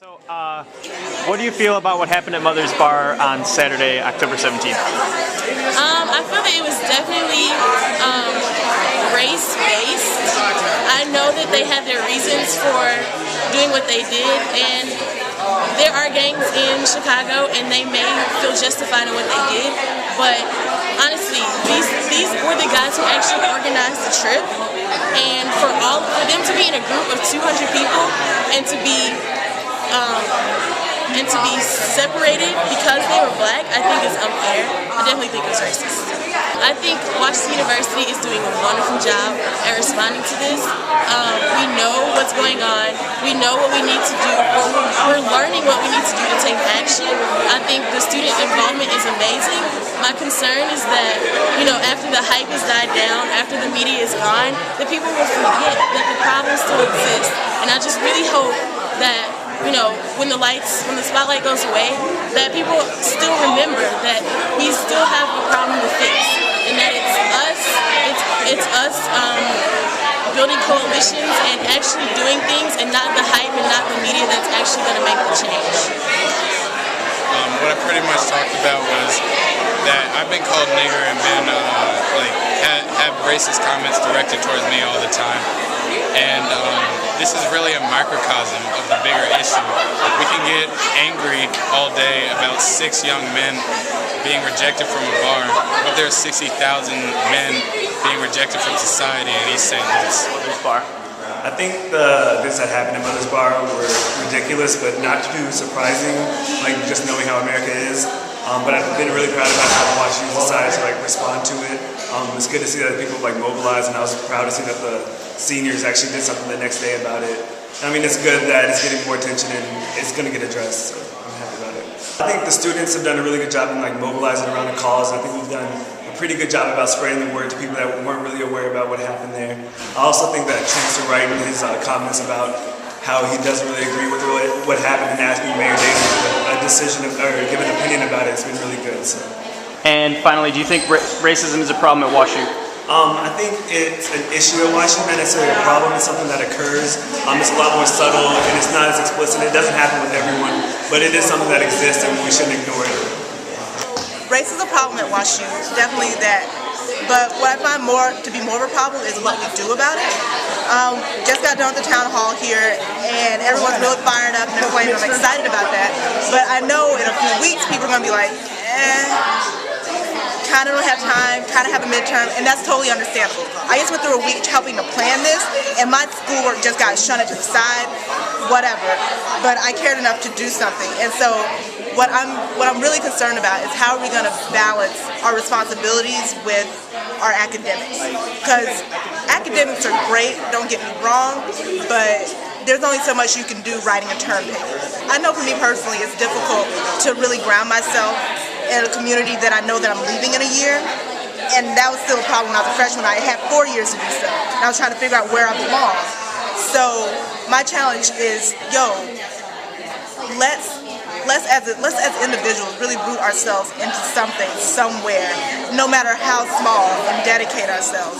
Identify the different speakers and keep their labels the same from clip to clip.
Speaker 1: So, what do you feel about what happened at Mother's Bar on Saturday, October 17th?
Speaker 2: I feel that it was definitely race-based. I know that they had their reasons for doing what they did, and there are gangs in Chicago, and they may feel justified in what they did, but honestly, these were the guys who actually organized the trip, and for them to be in a group of 200 people and to be separated because they were black, I think is unfair. I definitely think it's racist. I think Washington University is doing a wonderful job at responding to this. We know what's going on. We know what we need to do. We're learning what we need to do to take action. I think the student involvement is amazing. My concern is that, after the hype has died down, after the media is gone, that people will forget that the problems still exist. And I just really hope that when the spotlight goes away, that people still remember that we still have a problem to fix, and that it's us building coalitions and actually doing things, and not the hype and not the media that's actually going to make the change.
Speaker 3: What I pretty much talked about was that I've been called nigger and been have racist comments directed towards me all the time, and this is really a microcosm of the bigger issue. We can get angry all day about 6 young men being rejected from a bar, but there are 60,000 men being rejected from society in East St. Louis.
Speaker 1: Mother's Bar.
Speaker 4: I think this that happened at Mother's Bar were ridiculous, but not too surprising, just knowing how America is. But I've been really proud about how Washington decided to respond to it. It's good to see that people mobilized, and I was proud to see that the seniors actually did something the next day about it. I mean, it's good that it's getting more attention and it's going to get addressed, so I'm happy about it. I think the students have done a really good job in mobilizing around the cause. I think we've done a pretty good job about spreading the word to people that weren't really aware about what happened there. I also think that Chancellor Wright and his comments about how he doesn't really agree with what happened and asking Mayor Daley for a decision or give an opinion about it has been really good. So.
Speaker 1: And finally, do you think racism is a problem at WashU?
Speaker 4: I think it's an issue at Washington, not necessarily a problem. It's something that occurs. It's a lot more subtle and it's not as explicit. It doesn't happen with everyone, but it is something that exists and we shouldn't ignore it.
Speaker 5: Race is a problem at WashU, definitely that. But what I find to be more of a problem is what we do about it. Just got done at the town hall here, and everyone's really fired up and inflamed. I'm excited about that. But I know in a few weeks people are going to be like, kind of don't have time, kind of have a midterm, and that's totally understandable. I just went through a week helping to plan this, and my schoolwork just got shunted to the side, whatever. But I cared enough to do something, and so what I'm really concerned about is how are we going to balance our responsibilities with our academics? Because academics are great, don't get me wrong, but there's only so much you can do writing a term paper. I know for me personally it's difficult to really ground myself in a community that I know that I'm leaving in a year, and that was still a problem when I was a freshman. I had 4 years to do so, and I was trying to figure out where I belong. So my challenge is, let's as individuals really root ourselves into something, somewhere, no matter how small, and dedicate ourselves.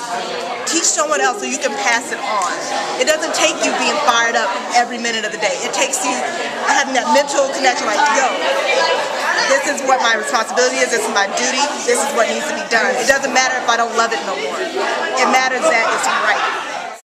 Speaker 5: Teach someone else so you can pass it on. It doesn't take you being fired up every minute of the day. It takes you having that mental connection this is what my responsibility is, this is my duty, this is what needs to be done. It doesn't matter if I don't love it no more. It matters that it's right.